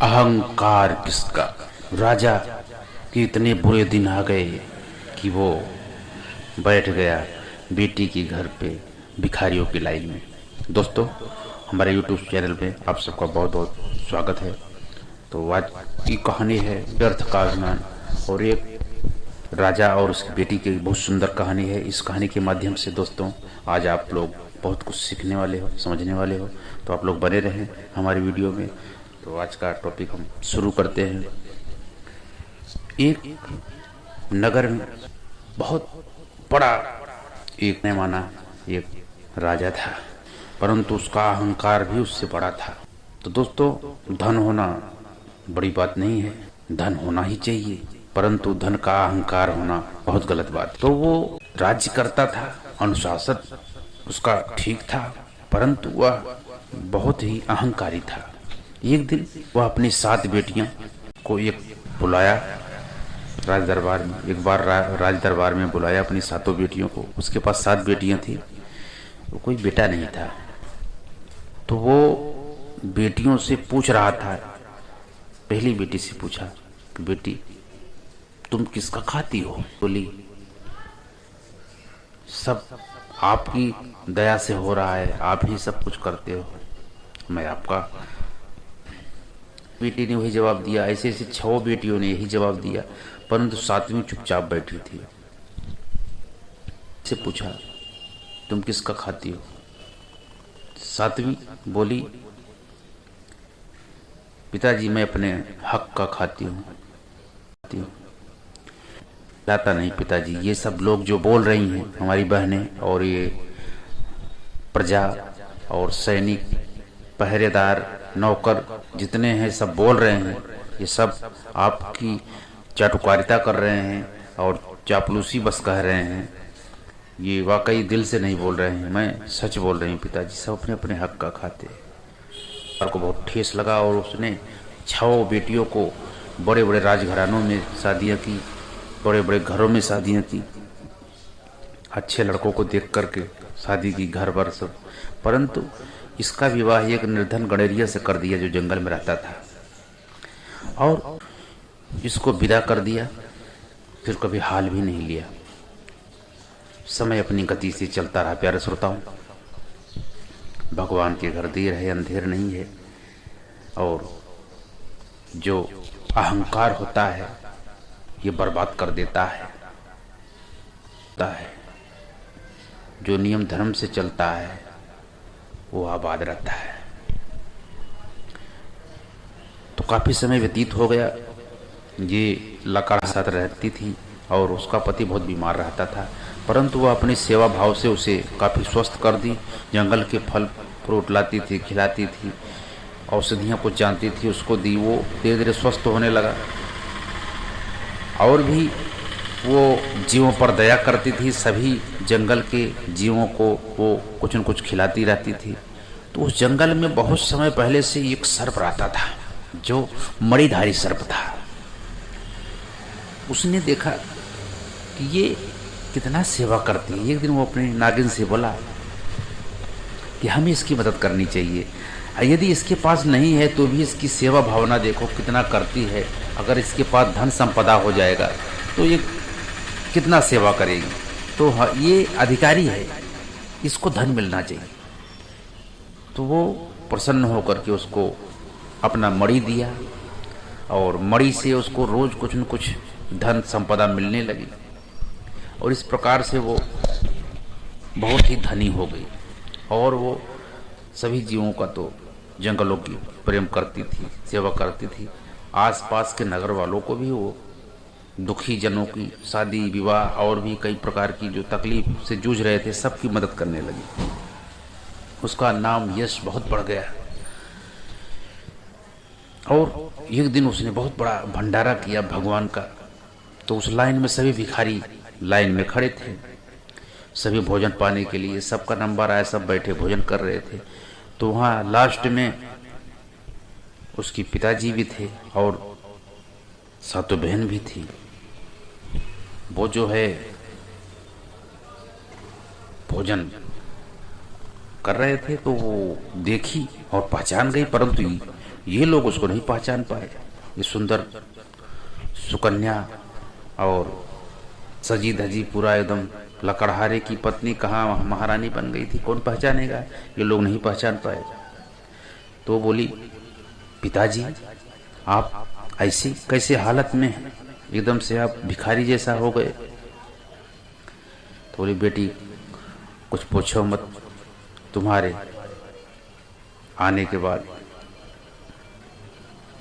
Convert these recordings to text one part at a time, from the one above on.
अहंकार किसका। राजा के इतने बुरे दिन आ गए कि वो बैठ गया बेटी के घर पे भिखारियों की लाइन में। दोस्तों, हमारे YouTube चैनल पे आप सबका बहुत बहुत स्वागत है। तो आज की कहानी है व्यर्थ का अभिमान, और एक राजा और उसकी बेटी की बहुत सुंदर कहानी है। इस कहानी के माध्यम से दोस्तों आज आप लोग बहुत कुछ सीखने वाले हो, समझने वाले हो। तो आप लोग बने रहें हमारी वीडियो में। तो आज का टॉपिक हम शुरू करते हैं। एक नगर में बहुत बड़ा एक पैमाना एक राजा था, परंतु उसका अहंकार भी उससे बड़ा था। तो दोस्तों, धन होना बड़ी बात नहीं है, धन होना ही चाहिए, परंतु धन का अहंकार होना बहुत गलत बात। तो वो राज्य करता था, अनुशासन उसका ठीक था, परंतु वह बहुत ही अहंकारी था। एक दिन वह अपनी 7 बेटियां को एक बुलाया राज दरबार में। एक बार राज दरबार में बुलाया अपनी 7 बेटियों को। उसके पास 7 बेटियां थी, तो कोई बेटा नहीं था। तो वो बेटियों से पूछ रहा था। पहली बेटी से पूछा, बेटी तुम किसका खाती हो? बोली, सब आपकी दया से हो रहा है, आप ही सब कुछ करते हो, मैं आपका। बेटी ने वही जवाब दिया। ऐसे ऐसे 6 बेटियों ने यही जवाब दिया, परंतु 7वीं चुपचाप बैठी थी। से पूछा, तुम किसका खाती हो? 7वीं बोली, पिताजी मैं अपने हक का खाती हूँ। लाता नहीं पिताजी, ये सब लोग जो बोल रही हैं, हमारी बहनें और ये प्रजा और सैनिक, पहरेदार, नौकर जितने हैं, सब बोल रहे हैं, ये सब आपकी चाटुकारिता कर रहे हैं और चापलूसी बस कह रहे हैं। ये वाकई दिल से नहीं बोल रहे हैं, मैं सच बोल रही हूँ पिताजी, सब अपने अपने हक का खाते हैं। और को बहुत ठेस लगा और उसने 6 बेटियों को बड़े बड़े राजघरानों में शादियाँ की, बड़े बड़े घरों में शादियाँ की, अच्छे लड़कों को देख करके शादी की, घर भर सब। परंतु इसका विवाह एक निर्धन गणेरिया से कर दिया जो जंगल में रहता था, और इसको विदा कर दिया। फिर कभी हाल भी नहीं लिया। समय अपनी गति से चलता रहा। प्यारे श्रोताओं, भगवान के घर देर है अंधेर नहीं है, और जो अहंकार होता है ये बर्बाद कर देता है। जो नियम धर्म से चलता है वो आबाद रहता है। तो काफी समय व्यतीत हो गया। ये लकड़ा साथ रहती थी और उसका पति बहुत बीमार रहता था, परंतु वह अपनी सेवा भाव से उसे काफी स्वस्थ कर दी। जंगल के फल फ्रूट लाती थी, खिलाती थी, औषधियाँ कुछ जानती थी, उसको दी। वो धीरे धीरे स्वस्थ होने लगा, और भी वो जीवों पर दया करती थी। सभी जंगल के जीवों को वो कुछ न कुछ खिलाती रहती थी। तो उस जंगल में बहुत समय पहले से एक सर्प रहता था, जो मणिधारी सर्प था। उसने देखा कि ये कितना सेवा करती है। एक दिन वो अपनी नागिन से बोला कि हमें इसकी मदद करनी चाहिए। यदि इसके पास नहीं है तो भी इसकी सेवा भावना देखो कितना करती है। अगर इसके पास धन संपदा हो जाएगा तो ये कितना सेवा करेगी। तो ये अधिकारी है, इसको धन मिलना चाहिए। तो वो प्रसन्न होकर के उसको अपना मणि दिया, और मणि से उसको रोज कुछ न कुछ धन संपदा मिलने लगी, और इस प्रकार से वो बहुत ही धनी हो गई। और वो सभी जीवों का, तो जंगलों की प्रेम करती थी, सेवा करती थी। आसपास के नगर वालों को भी वो दुखी जनों की शादी विवाह और भी कई प्रकार की जो तकलीफ से जूझ रहे थे, सबकी मदद करने लगी। उसका नाम यश बहुत बढ़ गया। और एक दिन उसने बहुत बड़ा भंडारा किया भगवान का। तो उस लाइन में सभी भिखारी लाइन में खड़े थे, सभी भोजन पाने के लिए। सबका नंबर आया, सब बैठे भोजन कर रहे थे। तो वहाँ लास्ट में उसके पिताजी भी थे और 7 बहन भी थी। वो जो है भोजन कर रहे थे, तो वो देखी और पहचान गई, परंतु ये लोग उसको नहीं पहचान पाए। ये सुंदर सुकन्या और सजी धजी पूरा एकदम लकड़हारे की पत्नी कहाँ महारानी बन गई थी, कौन पहचानेगा? ये लोग नहीं पहचान पाए। तो बोली, पिताजी आप ऐसी कैसे हालत में हैं? एकदम से आप भिखारी जैसा हो गए। तो बोली, बेटी कुछ पूछो मत, तुम्हारे आने के बाद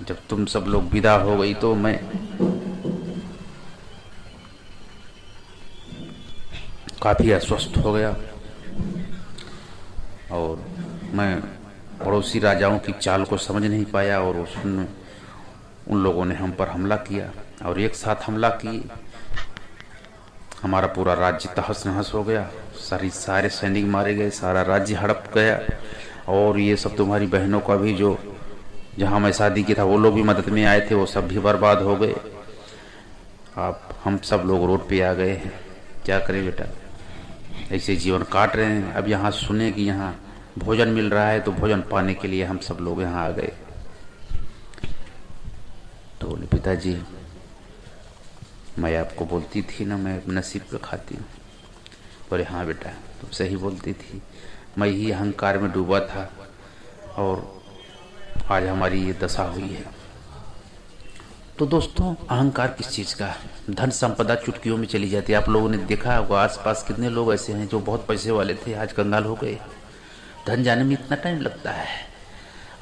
जब तुम सब लोग विदा हो गई तो मैं काफी अस्वस्थ हो गया और मैं पड़ोसी राजाओं की चाल को समझ नहीं पाया और उन लोगों ने हम पर हमला किया और एक साथ हमला किए। हमारा पूरा राज्य तहस नहस हो गया, सारे सैनिक मारे गए, सारा राज्य हड़प गया और ये सब तुम्हारी बहनों का भी जो जहाँ मैं शादी की था वो लोग भी मदद में आए थे, वो सब भी बर्बाद हो गए। आप हम सब लोग रोड पे आ गए हैं, क्या करें बेटा, ऐसे जीवन काट रहे हैं। अब यहाँ सुने कि यहाँ भोजन मिल रहा है तो भोजन पाने के लिए हम सब लोग यहाँ आ गए। तो बोले, पिताजी मैं आपको बोलती थी ना मैं नसीब पे खाती हूँ। बोले, हाँ बेटा तुम सही बोलती थी, मैं ही अहंकार में डूबा था और आज हमारी ये दशा हुई है। तो दोस्तों, अहंकार किस चीज़ का है? धन संपदा चुटकियों में चली जाती है। आप लोगों ने देखा होगा आसपास कितने लोग ऐसे हैं जो बहुत पैसे वाले थे, आज कंगाल हो गए। धन जाने में इतना टाइम लगता है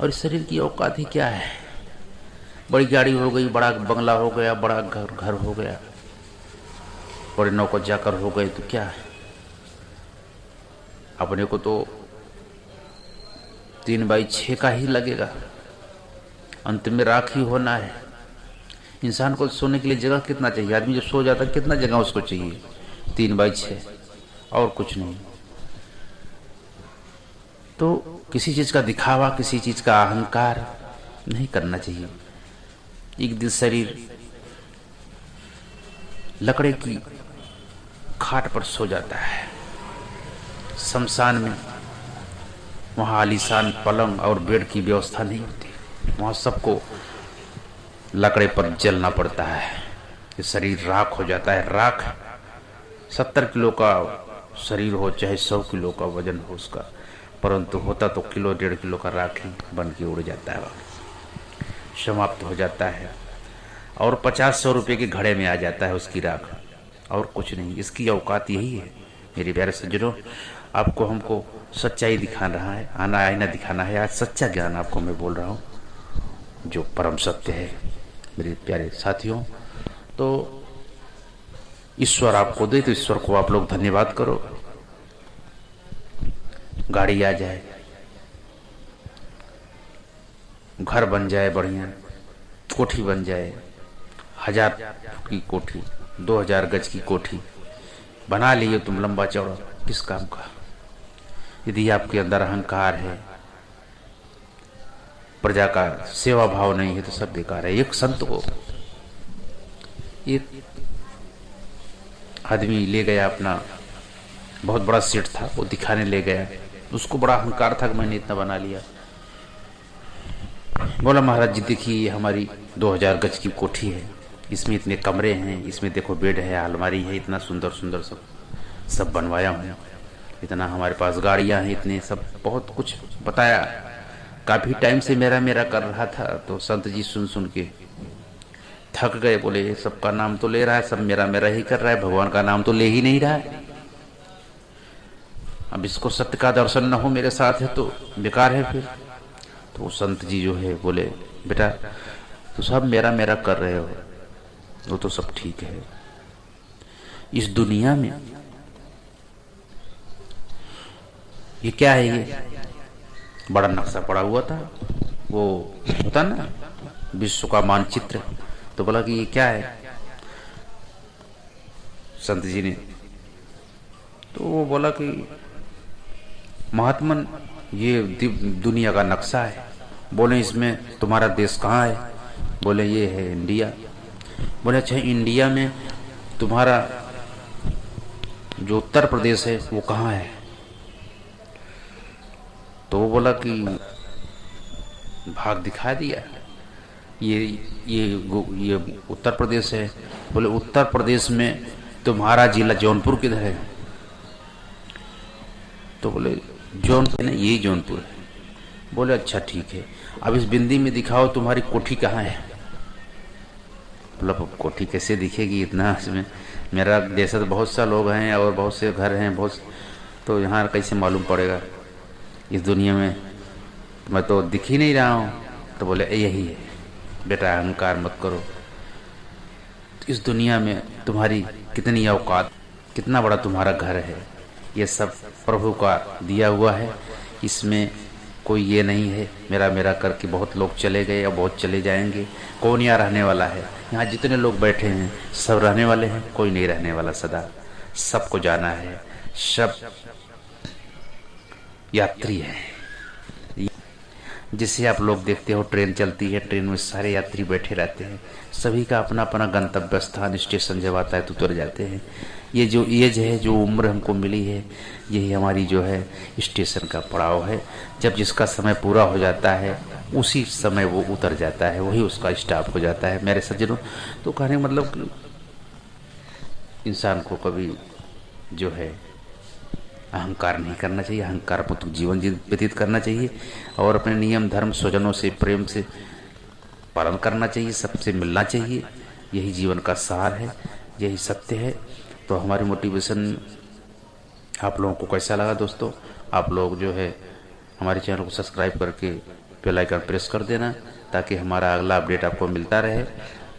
और इस शरीर की औकात ही क्या है? बड़ी गाड़ी हो गई, बड़ा बंगला हो गया, बड़ा घर हो गया, बड़े नौकर जाकर हो गए तो क्या है? अपने को तो 3x6 का ही लगेगा, अंत में राख ही होना है। इंसान को सोने के लिए जगह कितना चाहिए? आदमी जो सो जाता है कितना जगह उसको चाहिए? 3x6 और कुछ नहीं। तो किसी चीज का दिखावा, किसी चीज का अहंकार नहीं करना चाहिए। एक दिन शरीर लकड़े की खाट पर सो जाता है, शमशान में वहां आलीशान पलंग और बेड की व्यवस्था नहीं होती, वहां सबको लकड़े पर जलना पड़ता है। ये शरीर राख हो जाता है। राख 70 किलो का शरीर हो चाहे 100 किलो का वजन हो उसका, परंतु होता तो किलो 1.5 किलो का राख ही बन के उड़ जाता है, समाप्त हो जाता है और 50-100 रुपये के घड़े में आ जाता है उसकी राख, और कुछ नहीं। इसकी औकात यही है मेरे प्यारे सज्जनों। आपको हमको सच्चाई दिखा रहा है, आईना दिखाना है। आज सच्चा ज्ञान आपको मैं बोल रहा हूँ जो परम सत्य है मेरे प्यारे साथियों। तो ईश्वर आपको दे तो ईश्वर को आप लोग धन्यवाद करो। गाड़ी आ जाए, घर बन जाए बढ़िया, कोठी बन जाए, 1000 की कोठी, 2000 गज की कोठी बना लिए तुम लंबा चौड़ा, किस काम का? यदि आपके अंदर अहंकार है, प्रजा का सेवा भाव नहीं है तो सब बेकार है। एक संत को एक आदमी ले गया, अपना बहुत बड़ा सेठ था, वो दिखाने ले गया। उसको बड़ा अहंकार था कि मैंने इतना बना लिया। बोला, महाराज जी देखिए हमारी 2000 गज की कोठी है, इसमें इतने कमरे हैं, इसमें देखो बेड है, अलमारी है, इतना सुंदर सुंदर सब बनवाया हूँ, इतना हमारे पास गाड़ियां हैं, इतने सब बहुत कुछ बताया। काफी टाइम से मेरा कर रहा था। तो संत जी सुन सुन के थक गए, बोले सबका नाम तो ले रहा है, सब मेरा ही कर रहा है, भगवान का नाम तो ले ही नहीं रहा है। अब इसको सत्य का दर्शन न हो मेरे साथ है तो बेकार है फिर। तो संत जी जो है बोले, बेटा तो सब मेरा कर रहे हो, वो तो सब ठीक है। इस दुनिया में ये क्या है? ये बड़ा नक्शा पड़ा हुआ था, वो होता ना विश्व का मानचित्र। तो बोला कि ये क्या है? संत जी ने तो वो बोला कि महात्मन ये दुनिया का नक्शा है। बोले इसमें तुम्हारा देश कहाँ है? बोले ये है इंडिया। बोले अच्छा, इंडिया में तुम्हारा जो उत्तर प्रदेश है वो कहाँ है? तो वो बोला कि भाग दिखा दिया। ये ये उत्तर प्रदेश है। बोले उत्तर प्रदेश में तुम्हारा जिला जौनपुर किधर है? तो बोले जौनपुर नहीं, यही जौनपुर है। बोले अच्छा ठीक है, अब इस बिंदी में दिखाओ तुम्हारी कोठी कहाँ है। मतलब कोठी कैसे दिखेगी इतना इसमें, मेरा जैसा तो बहुत सा लोग हैं और बहुत से घर हैं, बहुत, तो यहाँ कैसे मालूम पड़ेगा इस दुनिया में, मैं तो दिख ही नहीं रहा हूँ। तो बोले यही है बेटा, अहंकार मत करो। इस दुनिया में तुम्हारी कितनी औकात, कितना बड़ा तुम्हारा घर है, ये सब प्रभु का दिया हुआ है। इसमें कोई ये नहीं है मेरा मेरा करके बहुत लोग चले गए और बहुत चले जाएंगे। कौन यहाँ रहने वाला है? यहाँ जितने लोग बैठे हैं सब रहने वाले हैं, कोई नहीं रहने वाला सदा। सबको जाना है, सब यात्री है। जिसे आप लोग देखते हो ट्रेन चलती है, ट्रेन में सारे यात्री बैठे रहते हैं, सभी का अपना अपना गंतव्य स्थान स्टेशन जब आता है तो उतर जाते हैं। ये जो एज है, जो उम्र हमको मिली है, यही हमारी जो है स्टेशन का पड़ाव है। जब जिसका समय पूरा हो जाता है उसी समय वो उतर जाता है, वही उसका स्टॉप हो जाता है मेरे सज्जनों। तो कहने का मतलब इंसान को कभी जो है अहंकार नहीं करना चाहिए, अहंकार मुक्त जीवन व्यतीत करना चाहिए और अपने नियम धर्म स्वजनों से प्रेम से पालन करना चाहिए, सबसे मिलना चाहिए। यही जीवन का सार है, यही सत्य है। तो हमारी मोटिवेशन आप लोगों को कैसा लगा दोस्तों? आप लोग जो है हमारे चैनल को सब्सक्राइब करके बेल आइकन प्रेस कर देना ताकि हमारा अगला अपडेट आपको मिलता रहे।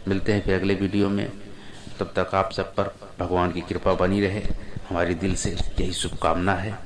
मिलते हैं फिर अगले वीडियो में, तब तक आप सब पर भगवान की कृपा बनी रहे, हमारी दिल से यही शुभकामना है।